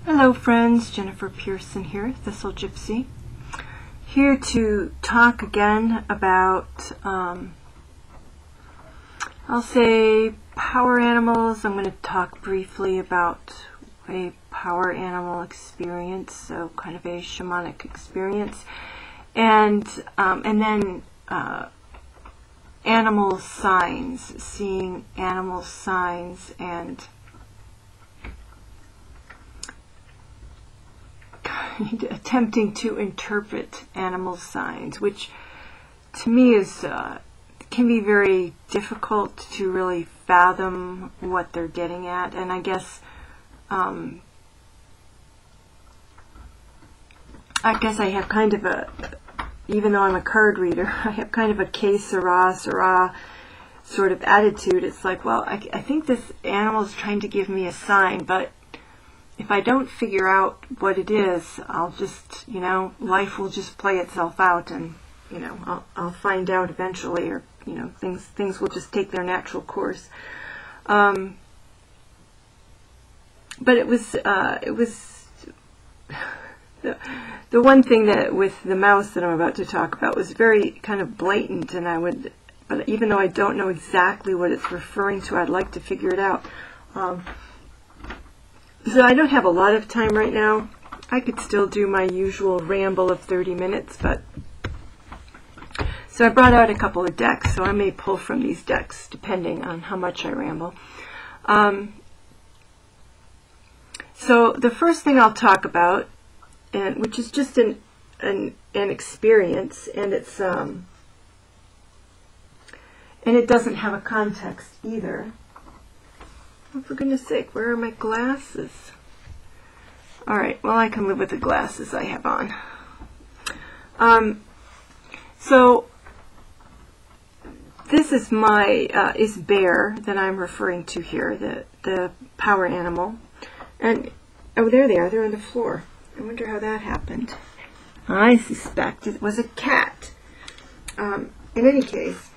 Hello friends, Jennifer Pearson here, Thistle Gypsy, here to talk again about, I'll say power animals. I'm going to talk briefly about a power animal experience, so kind of a shamanic experience, and then animal signs, seeing animal signs, and attempting to interpret animal signs, which to me is can be very difficult to really fathom what they're getting at. And I guess I have kind of a, even though I'm a card reader, I have kind of a que sera, sera sort of attitude. It's like, well, I think this animal is trying to give me a sign, but if I don't figure out what it is, I'll just, life will just play itself out, and, I'll find out eventually, or, things will just take their natural course. But it was the one thing that with the mouse that I'm about to talk about was very kind of blatant, and but even though I don't know exactly what it's referring to, I'd like to figure it out. So I don't have a lot of time right now. I could still do my usual ramble of 30 minutes, but so I brought out a couple of decks, so I may pull from these decks depending on how much I ramble. So the first thing I'll talk about, which is just an experience, and it's and it doesn't have a context either. Oh, for goodness sake, where are my glasses? Alright, well, I can live with the glasses I have on. So, this is my, is Bear that I'm referring to here, the power animal. And, oh, there they are, they're on the floor. I wonder how that happened. I suspect it was a cat. In any case,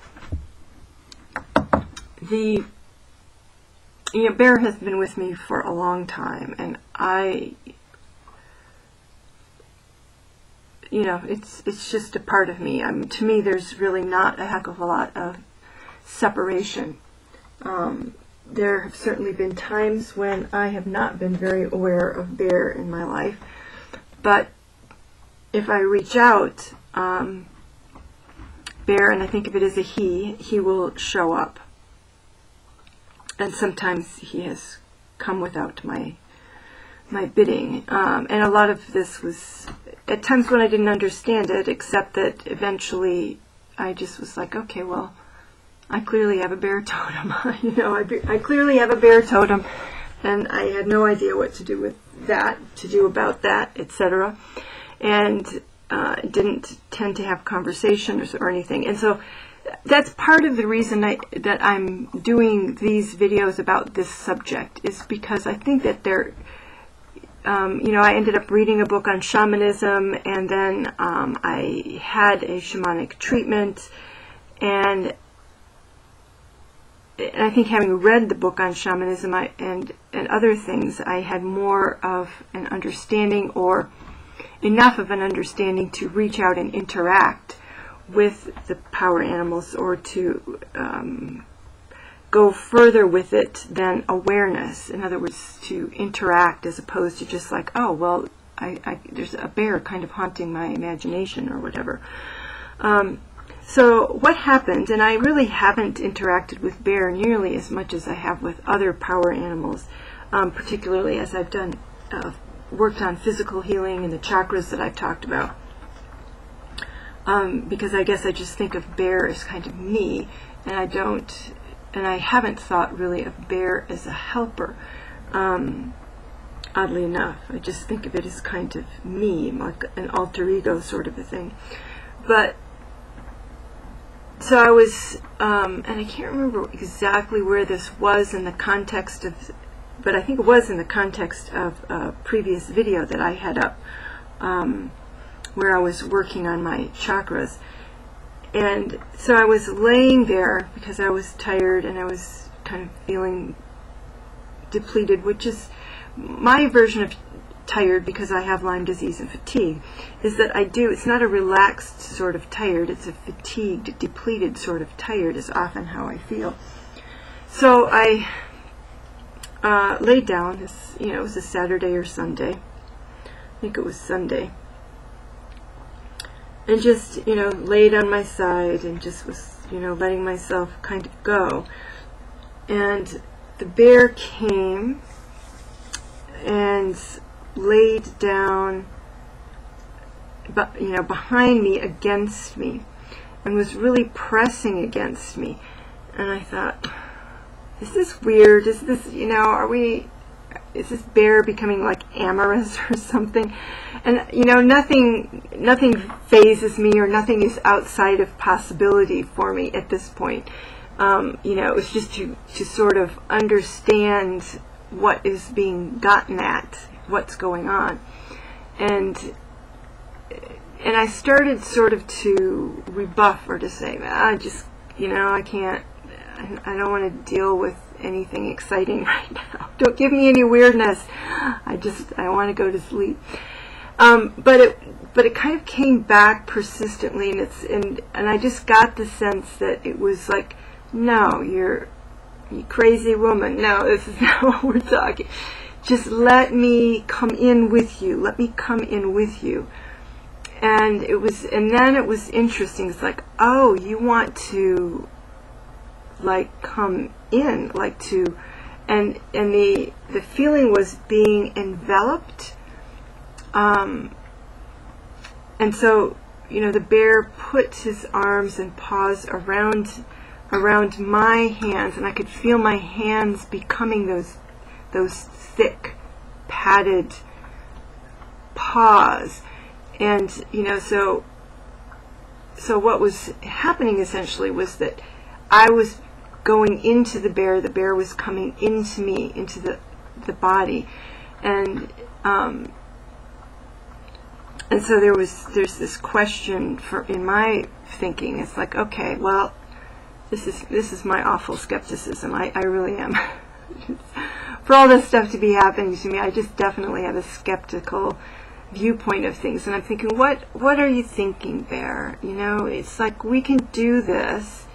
Bear has been with me for a long time, and it's just a part of me. To me, there's really not a heck of a lot of separation. There have certainly been times when I have not been very aware of Bear in my life, but if I reach out, Bear, and I think of it as a he will show up. And sometimes he has come without my bidding. And a lot of this was at times when I didn't understand it, except that eventually I just was like, okay, well, I clearly have a bear totem. I clearly have a bear totem, and I had no idea what to do with that, to do about that, etc. And didn't tend to have conversations or anything. And so that's part of the reason that I'm doing these videos about this subject, is because I think that I ended up reading a book on shamanism, and then I had a shamanic treatment, and I think having read the book on shamanism and other things, I had more of an understanding, or enough of an understanding to reach out and interact with the power animals, or to go further with it than awareness. In other words, to interact as opposed to just like, oh, well, there's a bear kind of haunting my imagination or whatever. So what happened, and I really haven't interacted with Bear nearly as much as I have with other power animals, particularly as I've done worked on physical healing and the chakras that I've talked about. Because I guess I just think of Bear as kind of me, and I haven't thought really of Bear as a helper. Oddly enough, I just think of it as kind of me, like an alter ego sort of a thing. But so I was, and I can't remember exactly where this was in the context of, but I think it was in the context of a previous video that I had up, where I was working on my chakras. And so I was laying there because I was tired and I was kind of feeling depleted, which is my version of tired because I have Lyme disease and fatigue, is that it's not a relaxed sort of tired, it's a fatigued, depleted sort of tired is often how I feel. So I laid down, it was a Saturday or Sunday, I think it was Sunday, and just, laid on my side and just was, letting myself kind of go. And the bear came and laid down, behind me, against me, and was really pressing against me. And I thought, is this weird? Is this, is this bear becoming like amorous or something? And nothing phases me, or nothing is outside of possibility for me at this point. It was just to sort of understand what is being gotten at, what's going on. And I started sort of to rebuff, or to say, I can't, I don't want to deal with anything exciting right now. Don't give me any weirdness. I want to go to sleep. But it kind of came back persistently, and I just got the sense that it was like, no, you crazy woman. No, this is not what we're talking. Just let me come in with you. Let me come in with you. And then it was interesting. It's like, oh, you want to, like, come in, like to, and the feeling was being enveloped. And so, the bear put his arms and paws around my hands, and I could feel my hands becoming those thick, padded paws. And so what was happening essentially was that I was going into the bear was coming into me, into the body, and so there's this question in my thinking. It's like, okay, well, this is my awful skepticism. I really am. For all this stuff to be happening to me, I just definitely have a skeptical viewpoint of things. And I'm thinking, what are you thinking, bear? It's like, we can do this,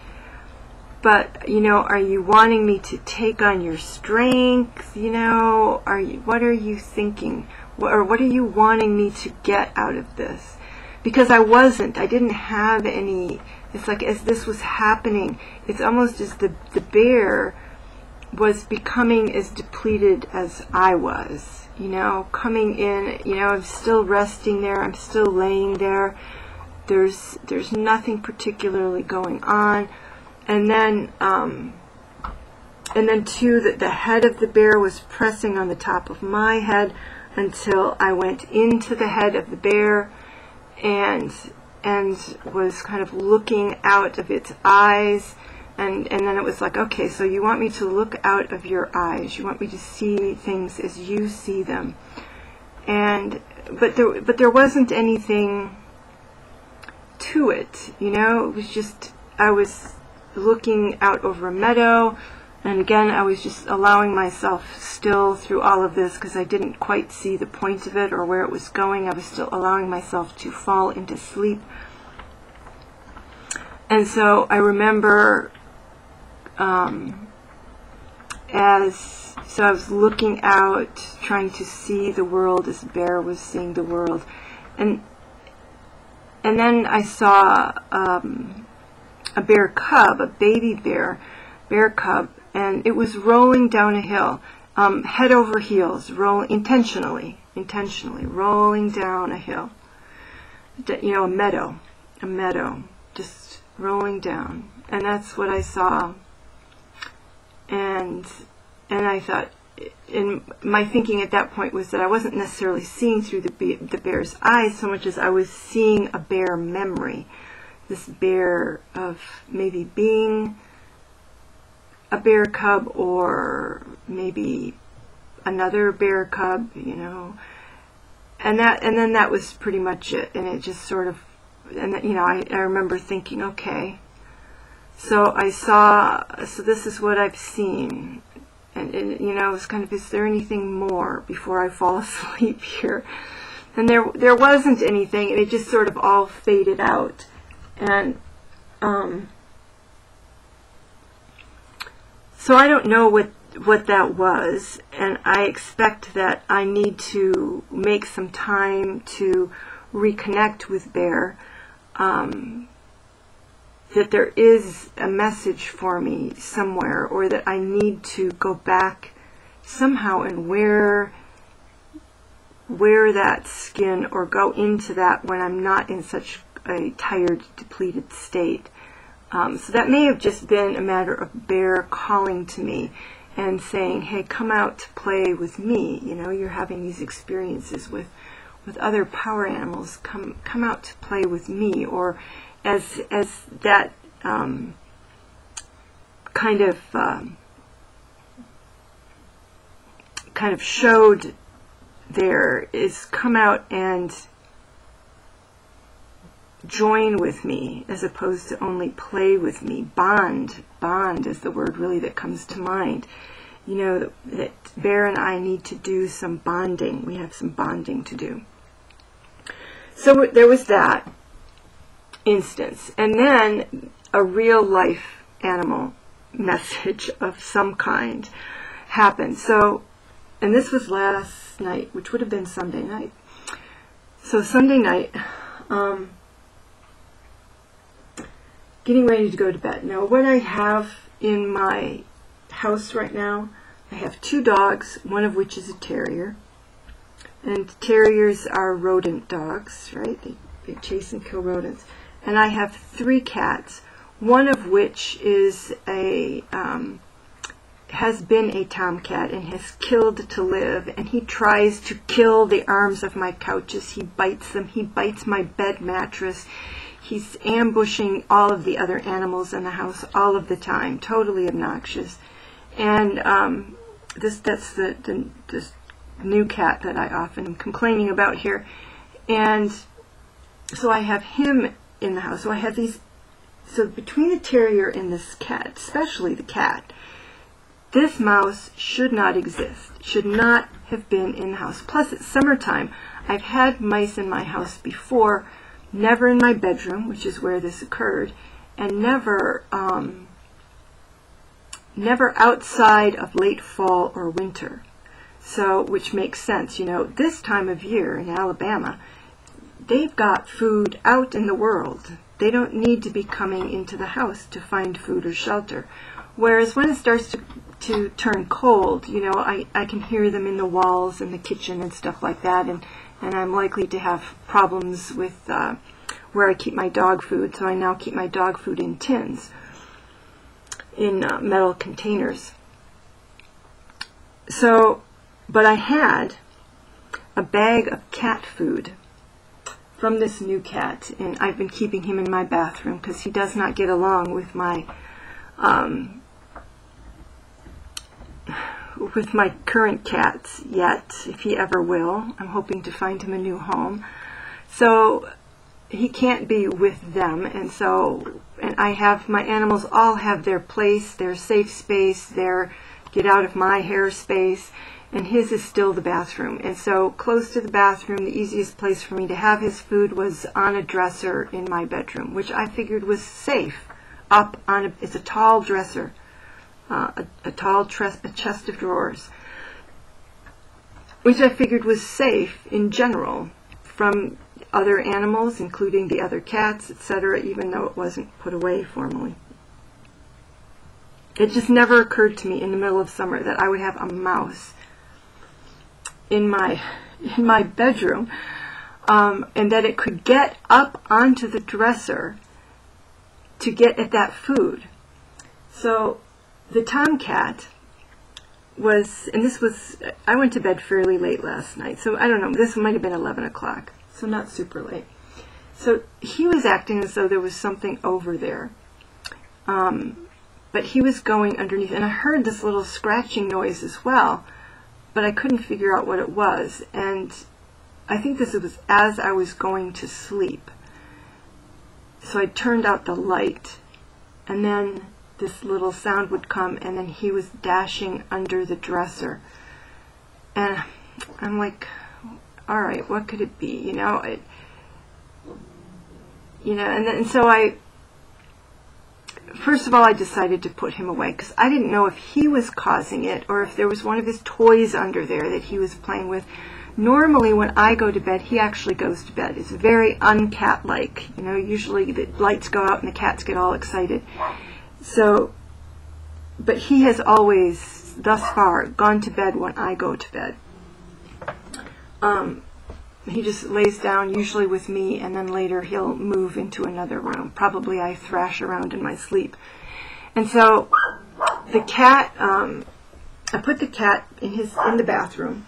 but are you wanting me to take on your strength? What are you thinking? Or what are you wanting me to get out of this? Because I didn't have any. It's like, as this was happening, it's almost as the bear was becoming as depleted as I was, coming in, I'm still resting there, I'm still laying there, there's nothing particularly going on. And then too, that the head of the bear was pressing on the top of my head until I went into the head of the bear, and was kind of looking out of its eyes, and then it was like, okay, so you want me to look out of your eyes, you want me to see things as you see them, but there wasn't anything to it, it was just, I was looking out over a meadow, and again, I was just allowing myself still through all of this, because I didn't quite see the point of it or where it was going. I was still allowing myself to fall into sleep. And so I remember, I was looking out, trying to see the world as the bear was seeing the world. And then I saw a bear cub, a baby bear cub, and it was rolling down a hill, head over heels, intentionally rolling down a hill, a meadow, just rolling down. And that's what I saw. And I thought, in my thinking at that point was that I wasn't necessarily seeing through the bear's eyes so much as I was seeing a bear memory, this bear of maybe being a bear cub, or maybe another bear cub, and then that was pretty much it. And it just sort of, and I remember thinking, okay, so this is what I've seen, And you know, it was kind of, is there anything more before I fall asleep here? And there wasn't anything, and it just sort of all faded out. And so I don't know what that was, and I expect that I need to make some time to reconnect with Bear, that there is a message for me somewhere, or that I need to go back somehow and wear that skin, or go into that when I'm not in such a tired, depleted state. So that may have just been a matter of Bear calling to me and saying, hey, come out to play with me. You know, you're having these experiences with other power animals. Come out to play with me. Or as that kind of showed there, is come out and join with me, as opposed to only play with me. Bond is the word really that comes to mind. You know, that Bear and I need to do some bonding. We have some bonding to do. So there was that instance. And then a real life animal message of some kind happened. So, and this was last night, which would have been Sunday night. So Sunday night, getting ready to go to bed. Now, what I have in my house right now, I have 2 dogs, one of which is a terrier. And terriers are rodent dogs, right? They chase and kill rodents. And I have 3 cats, one of which is has been a tomcat and has killed to live, and he tries to kill the arms of my couches. He bites them. He bites my bed mattress. He's ambushing all of the other animals in the house all of the time. Totally obnoxious. And that's this new cat that I often am complaining about here. And so I have him in the house. So I have these. So between the terrier and this cat, especially the cat, this mouse should not exist. Should not have been in the house. Plus, it's summertime. I've had mice in my house before. Never in my bedroom, which is where this occurred, and never outside of late fall or winter. So, which makes sense. You know, this time of year in Alabama, they've got food out in the world. They don't need to be coming into the house to find food or shelter. Whereas when it starts to turn cold, you know, I can hear them in the walls in the kitchen and stuff like that, and I'm likely to have problems with where I keep my dog food. So I now keep my dog food in tins, in metal containers. So, but I had a bag of cat food from this new cat, and I've been keeping him in my bathroom because he does not get along with my current cats yet, if he ever will. I'm hoping to find him a new home. So he can't be with them, and I have my animals all have their place, their safe space, their get out of my hair space, and his is still the bathroom. And so close to the bathroom, the easiest place for me to have his food was on a dresser in my bedroom, which I figured was safe. Up on it's a tall dresser. A chest of drawers, which I figured was safe in general from other animals, including the other cats, etc., even though it wasn't put away formally. It just never occurred to me in the middle of summer that I would have a mouse in my bedroom, and that it could get up onto the dresser to get at that food. So the tomcat was, and this was, I went to bed fairly late last night, so I don't know, this might have been 11 o'clock, so not super late. So he was acting as though there was something over there, but he was going underneath, and I heard this little scratching noise as well, but I couldn't figure out what it was, and I think this was as I was going to sleep. So I turned out the light, and then this little sound would come, and then he was dashing under the dresser. And I'm like, all right, what could it be? You know, and so first of all, I decided to put him away because I didn't know if he was causing it or if there was one of his toys under there that he was playing with. Normally, when I go to bed, he actually goes to bed. It's very uncat-like. You know, usually the lights go out and the cats get all excited. So, but he has always, thus far, gone to bed when I go to bed. He just lays down, usually with me, and then later he'll move into another room. Probably I thrash around in my sleep. And so, the cat, I put the cat in the bathroom.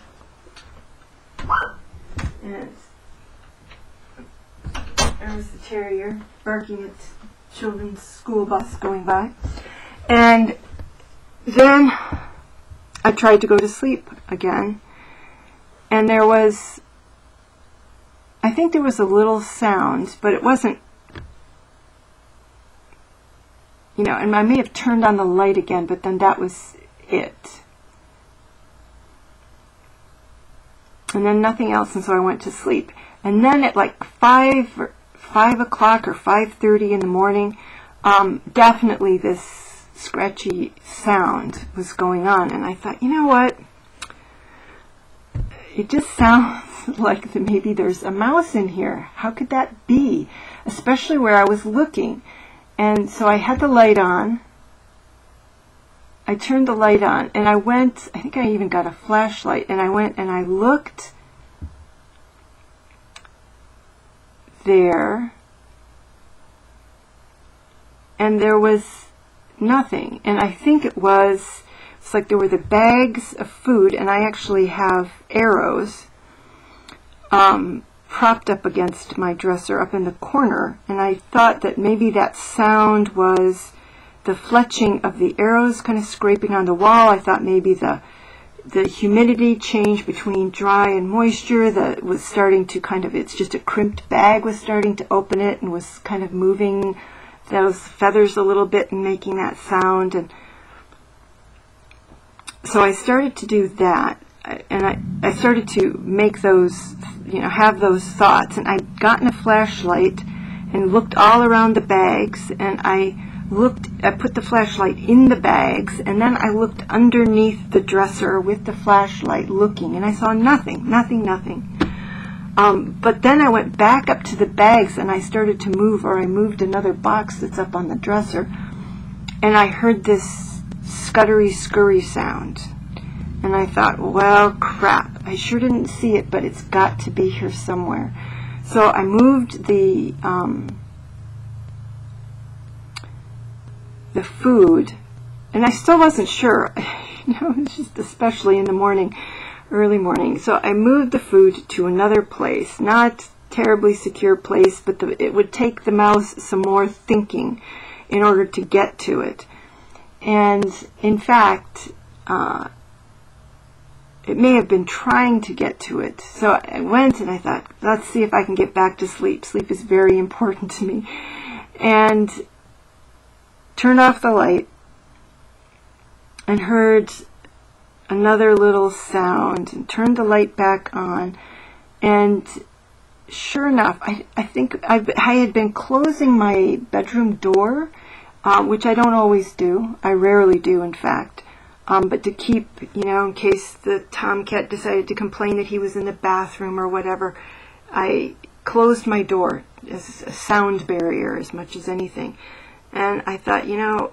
And there was the terrier barking at children's school bus going by. And then I tried to go to sleep again. And there was, I think there was a little sound, but it wasn't, you know, and I may have turned on the light again, but then that was it. And then nothing else, and so I went to sleep. And then at like 5 o'clock or 5:30 in the morning, definitely this scratchy sound was going on. And I thought, you know what? It just sounds like maybe there's a mouse in here. How could that be? Especially where I was looking. And so I had the light on. I turned the light on, and I went, I think I even got a flashlight, and I went and I looked there, and there was nothing. And I think it's like there were the bags of food, and I actually have arrows propped up against my dresser up in the corner, and I thought that maybe that sound was the fletching of the arrows kind of scraping on the wall. I thought maybe the humidity change between dry and moisture that was starting to kind of, it's just a crimped bag was starting to open it and was kind of moving those feathers a little bit and making that sound. And so I started to do that, and I started to make those, you know, have those thoughts. And I'd gotten a flashlight and looked all around the bags, and I put the flashlight in the bags, and then I looked underneath the dresser with the flashlight looking, and I saw nothing. But then I went back up to the bags, and I started to move, or I moved another box that's up on the dresser, and I heard this scuttery, scurry sound. And I thought, well, crap, I sure didn't see it, but it's got to be here somewhere. So I moved the food, and I still wasn't sure. You know, it's just especially in the morning, early morning. So I moved the food to another place, not terribly secure place, but it would take the mouse some more thinking in order to get to it. And in fact, it may have been trying to get to it. So I went and I thought, let's see if I can get back to sleep. Sleep is very important to me. And turned off the light and heard another little sound, and turned the light back on, and sure enough, I think I had been closing my bedroom door, which I don't always do. I rarely do, in fact. But to keep, you know, in case the tomcat decided to complain that he was in the bathroom or whatever, I closed my door as a sound barrier as much as anything. And I thought, you know,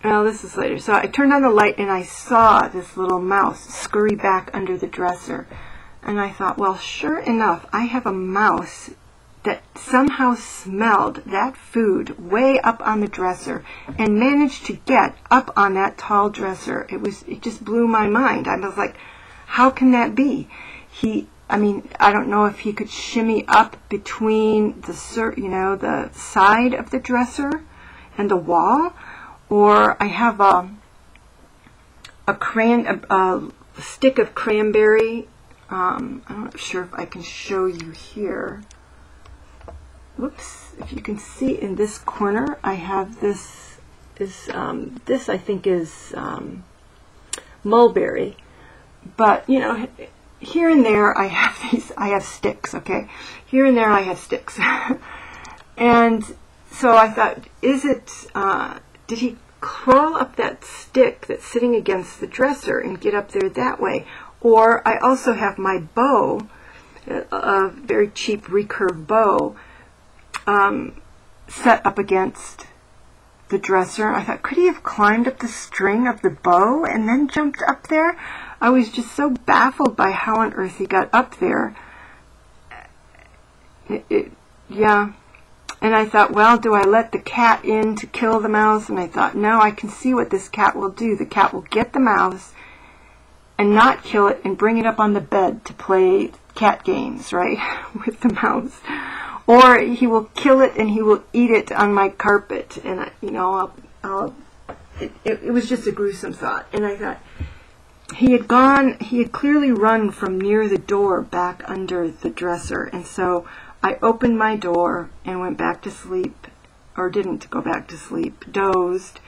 well, this is later. So I turned on the light, and I saw this little mouse scurry back under the dresser. And I thought, well, sure enough, I have a mouse that somehow smelled that food way up on the dresser and managed to get up on that tall dresser. It just blew my mind. I was like, how can that be? I mean, I don't know if he could shimmy up between the side of the dresser and the wall, or I have a stick of cranberry. I'm not sure if I can show you here. whoops, if you can see in this corner, I have this I think is mulberry, but you know, here and there I have sticks, okay? Here and there I have sticks. And so I thought, did he crawl up that stick that's sitting against the dresser and get up there that way? Or I also have my bow, a very cheap recurve bow, set up against the dresser. I thought, could he have climbed up the string of the bow and then jumped up there? I was just so baffled by how on earth he got up there. Yeah. And I thought, well, do I let the cat in to kill the mouse? And I thought, no, I can see what this cat will do. The cat will get the mouse and not kill it and bring it up on the bed to play cat games, right, with the mouse. Or he will kill it and he will eat it on my carpet. And, you know, it was just a gruesome thought. And I thought, he had clearly run from near the door back under the dresser. And so I opened my door and went back to sleep, or didn't go back to sleep, dozed,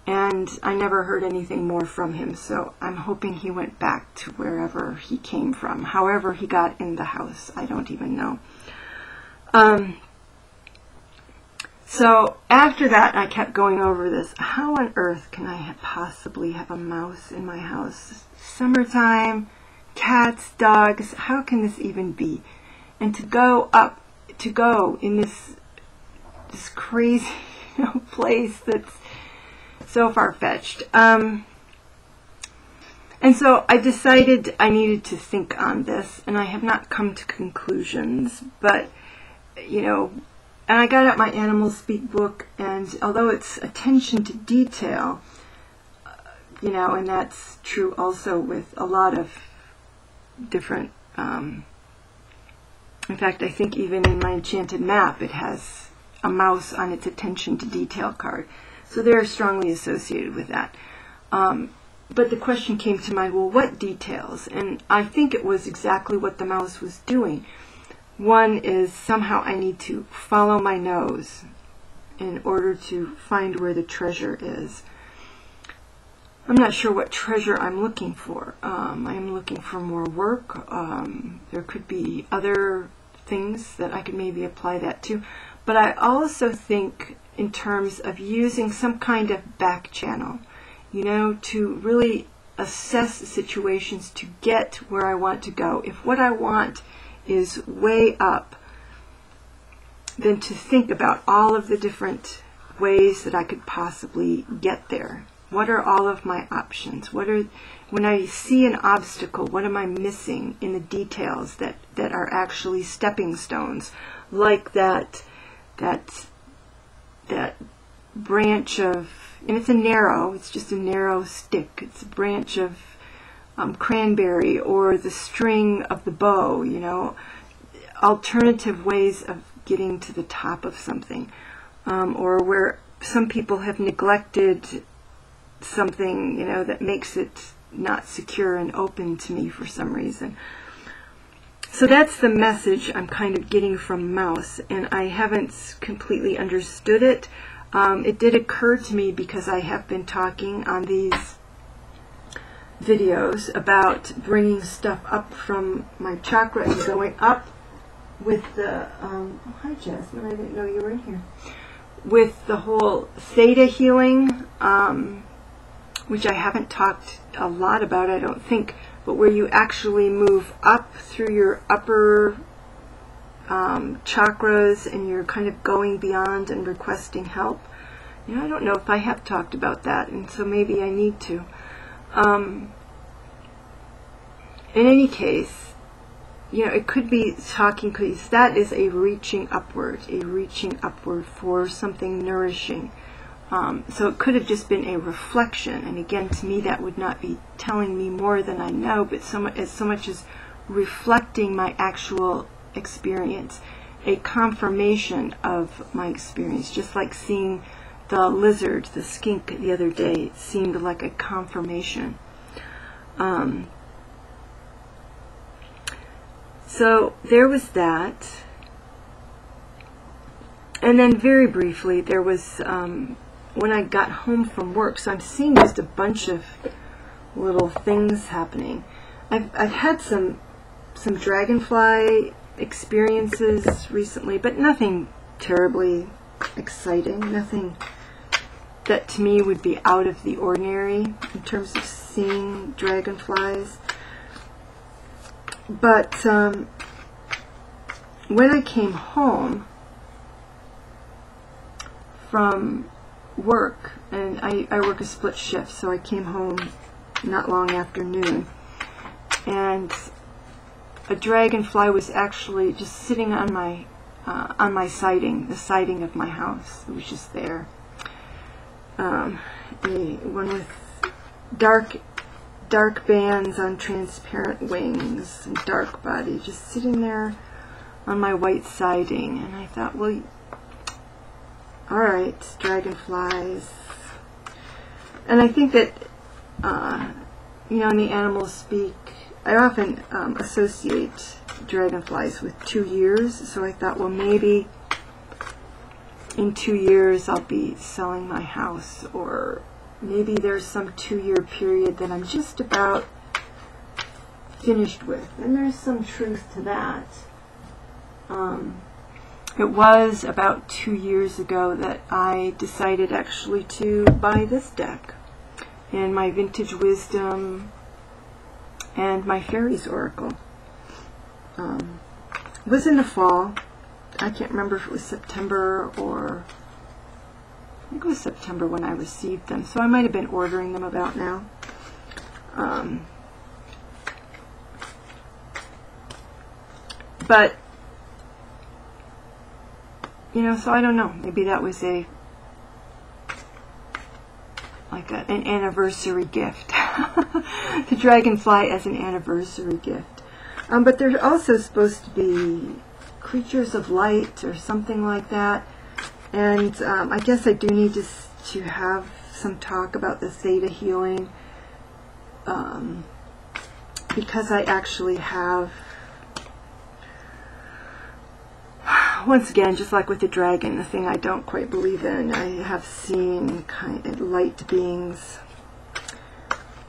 and I never heard anything more from him. So I'm hoping he went back to wherever he came from. However he got in the house, I don't even know. So after that, I kept going over this. How on earth can I possibly have a mouse in my house? Summertime, cats, dogs, how can this even be? And to go in this crazy, you know, place that's so far-fetched. And so I decided I needed to think on this, and I have not come to conclusions, but, you know, and I got out my Animal Speak book, and although it's attention to detail, you know, and that's true also with a lot of different, in fact, I think even in my Enchanted Map, it has a mouse on its attention to detail card. So they're strongly associated with that. But the question came to mind, well, what details? And I think it was exactly what the mouse was doing. One is somehow I need to follow my nose in order to find where the treasure is. I'm not sure what treasure I'm looking for. I'm looking for more work. There could be other things that I could maybe apply that to. But I also think in terms of using some kind of back channel, you know, to really assess situations to get where I want to go. If what I want is way up, then to think about all of the different ways that I could possibly get there. What are all of my options? When I see an obstacle, what am I missing in the details that are actually stepping stones, like that branch of, and it's just a narrow stick. It's a branch of cranberry, or the string of the bow, you know, alternative ways of getting to the top of something, or where some people have neglected something, you know, that makes it not secure and open to me for some reason. So that's the message I'm kind of getting from mouse, and I haven't completely understood it. It did occur to me because I have been talking on these videos about bringing stuff up from my chakra and going up with the, oh, hi Jasmine, I didn't know you were in here, with the whole theta healing, which I haven't talked a lot about, I don't think, but where you actually move up through your upper chakras and you're kind of going beyond and requesting help. You know, I don't know if I have talked about that, and so maybe I need to. In any case, you know, it could be talking, because that is a reaching upward for something nourishing. So it could have just been a reflection, and again, to me, that would not be telling me more than I know, but so much as reflecting my actual experience, a confirmation of my experience, just like seeing the lizard, the skink the other day. It seemed like a confirmation. So there was that. And then very briefly, there was, when I got home from work, so I'm seeing just a bunch of little things happening. I've had some dragonfly experiences recently, but nothing terribly exciting, nothing that to me would be out of the ordinary in terms of seeing dragonflies. But when I came home from work, and I work a split shift, so I came home not long after noon, and a dragonfly was actually just sitting on my siding, the siding of my house. It was just there. One with dark bands on transparent wings and dark body, just sitting there on my white siding. And I thought, well, all right, dragonflies. And I think that, in the animal speak, I often associate dragonflies with 2 years. So I thought, well, maybe in 2 years I'll be selling my house, or maybe there's some 2-year period that I'm just about finished with. And there's some truth to that. It was about 2 years ago that I decided actually to buy this deck, and my Vintage Wisdom and my Fairies Oracle. It was in the fall. I can't remember if it was September, or I think it was September when I received them, so I might have been ordering them about now. But so I don't know. Maybe that was an anniversary gift. The dragonfly as an anniversary gift. But they're also supposed to be creatures of light or something like that. And I guess I do need to have some talk about the theta healing, because I actually have, once again, just like with the dragon, the thing I don't quite believe in, I have seen kind of light beings.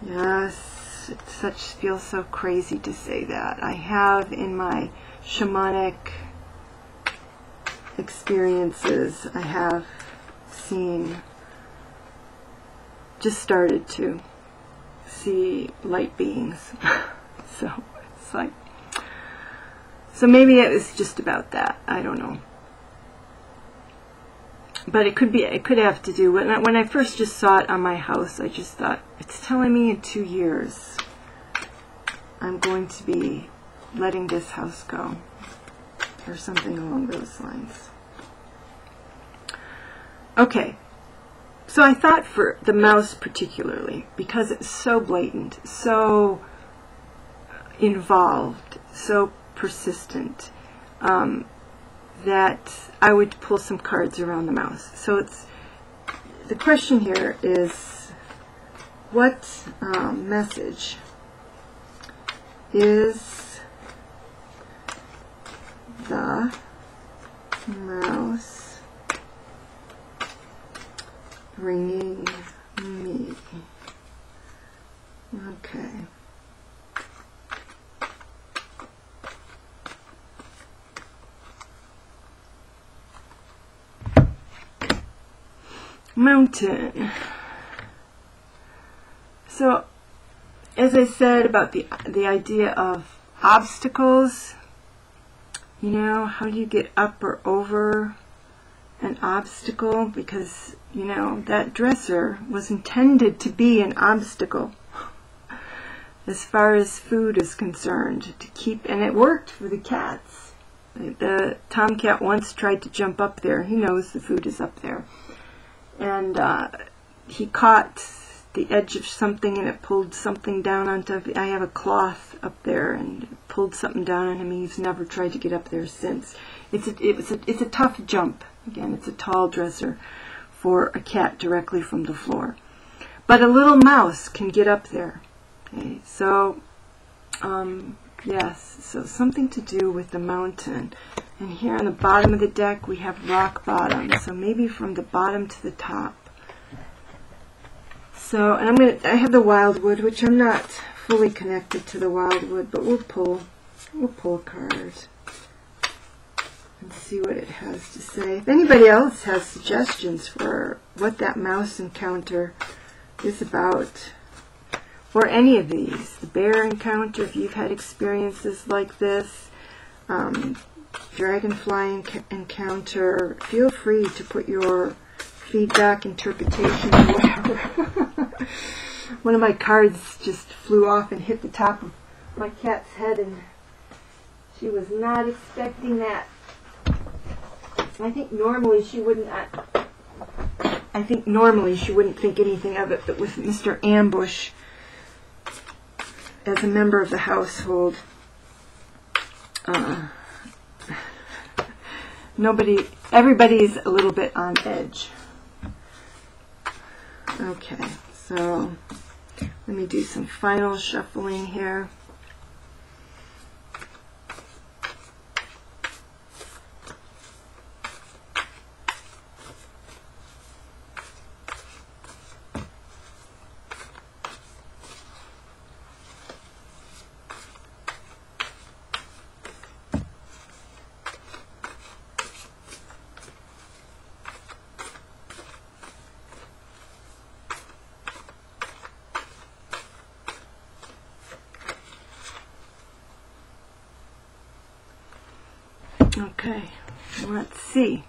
Yes, it feels so crazy to say that. I have in my shamanic experiences, I have started to see light beings. So it's like, so maybe it was just about that. I don't know. But it could have to do with, when I first just saw it on my house, I just thought, it's telling me in 2 years I'm going to be letting this house go, or something along those lines. Okay, so I thought for the mouse particularly, because it's so blatant, so involved, so persistent, that I would pull some cards around the mouse. So the question here is, what message is the mouse bringing me? Okay. Mountain. So, as I said about the idea of obstacles, how do you get up or over an obstacle? Because, that dresser was intended to be an obstacle as far as food is concerned, to keep, and it worked for the cats. The tomcat once tried to jump up there. He knows the food is up there. And he caught the edge of something, and it pulled something down onto. I have a cloth up there, and it pulled something down on him. He's never tried to get up there since. It's a tough jump. Again, it's a tall dresser for a cat directly from the floor, but a little mouse can get up there. Okay, so Yes, so something to do with the mountain. And here on the bottom of the deck we have rock bottom, so maybe from the bottom to the top. So, and I have the wildwood, which I'm not fully connected to the wildwood, but we'll pull a card and see what it has to say. If anybody else has suggestions for what that mouse encounter is about, or any of these, the bear encounter, if you've had experiences like this, dragonfly encounter, feel free to put your feedback, interpretation, or whatever. One of my cards just flew off and hit the top of my cat's head, and she was not expecting that. I think normally she wouldn't think anything of it, but with Mr. Ambush as a member of the household, everybody's a little bit on edge. Okay, so let me do some final shuffling here. Okay, let's see.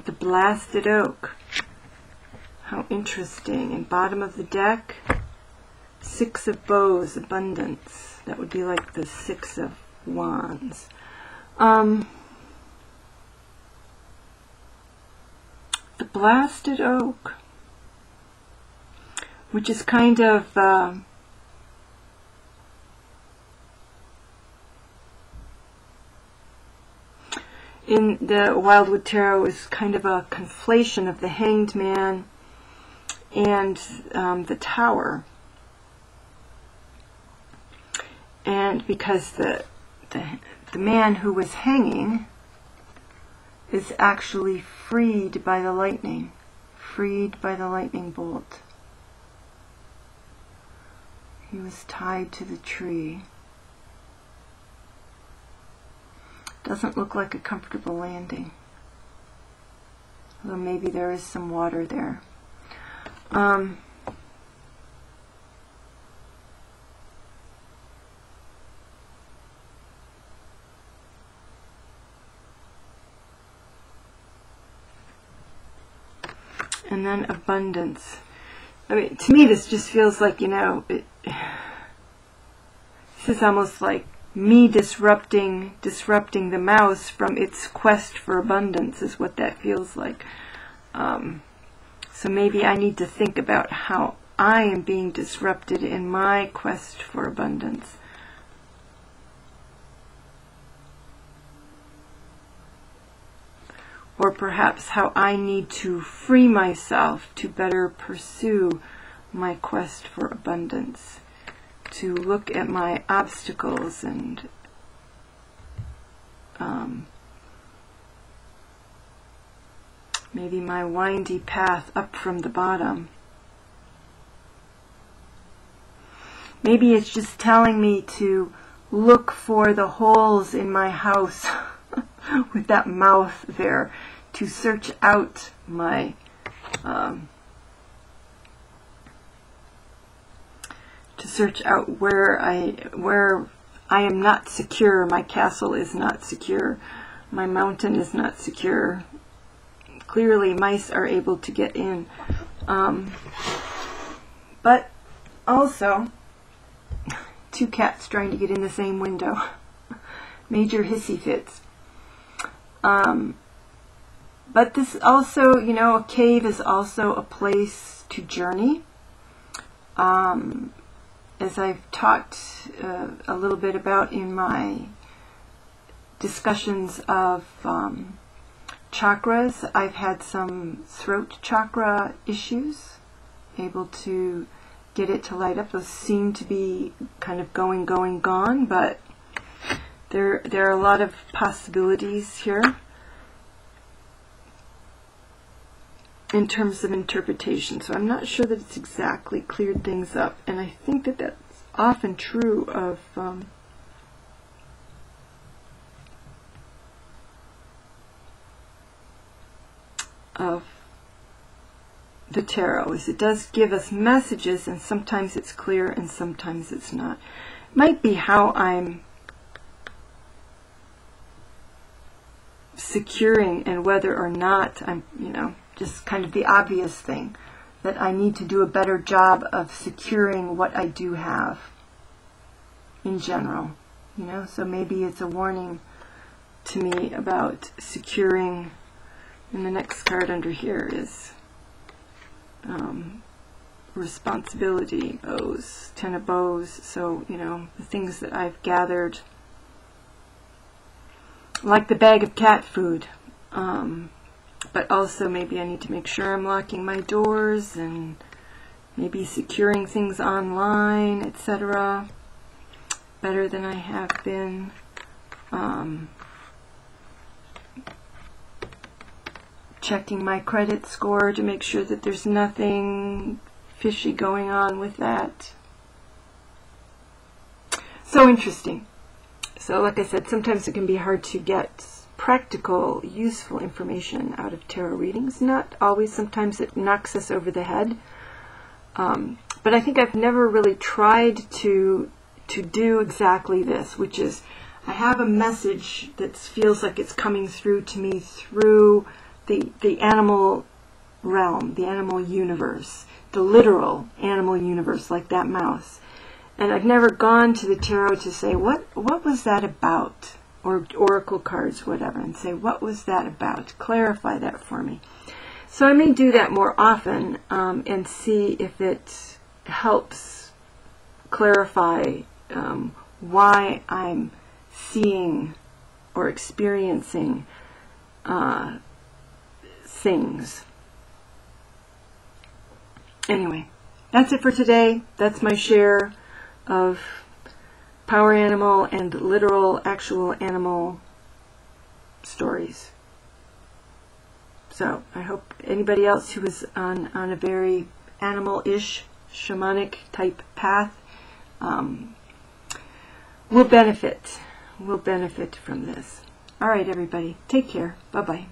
The blasted oak. How interesting. And bottom of the deck, 6 of bows, abundance. That would be like the 6 of wands. The blasted oak, which is kind of in the Wildwood Tarot is kind of a conflation of the Hanged Man and the Tower. And because the man who was hanging is actually freed by the lightning bolt. He was tied to the tree. Doesn't look like a comfortable landing. Although maybe there is some water there. And then abundance. I mean, to me this just feels like, this is almost like me disrupting the mouse from its quest for abundance is what that feels like. So maybe I need to think about how I am being disrupted in my quest for abundance. Or perhaps how I need to free myself to better pursue my quest for abundance. To look at my obstacles and maybe my windy path up from the bottom. Maybe it's just telling me to look for the holes in my house with that mouth there, to search out my where I am not secure. My castle is not secure. My mountain is not secure. Clearly mice are able to get in. But also 2 cats trying to get in the same window. Major hissy fits. But this also, a cave is also a place to journey. As I've talked a little bit about in my discussions of chakras, I've had some throat chakra issues, able to get it to light up. Those seem to be kind of going, gone, but There are a lot of possibilities here in terms of interpretation. So I'm not sure that it's exactly cleared things up. And I think that that's often true of the tarot, is it does give us messages, and sometimes it's clear and sometimes it's not. It might be how I'm securing and whether or not I'm, just kind of the obvious thing, that I need to do a better job of securing what I do have in general, so maybe it's a warning to me about securing. And the next card under here is responsibility, bows, 10 of bows. So, the things that I've gathered, like the bag of cat food, but also maybe I need to make sure I'm locking my doors and maybe securing things online, etc., better than I have been. Checking my credit score to make sure that there's nothing fishy going on with that. So interesting. So like I said, sometimes it can be hard to get practical, useful information out of tarot readings. Not always. Sometimes it knocks us over the head. But I think I've never really tried to do exactly this, which is I have a message that feels like it's coming through to me through the animal realm, the animal universe, the literal animal universe, like that mouse. And I've never gone to the tarot to say, what was that about? Or oracle cards, whatever, and say, what was that about? Clarify that for me. So I may do that more often and see if it helps clarify why I'm seeing or experiencing things. Anyway, that's it for today. That's my share of power animal and literal, actual animal stories. So I hope anybody else who is on a very animal-ish, shamanic type path will benefit from this. All right, everybody, take care. Bye-bye.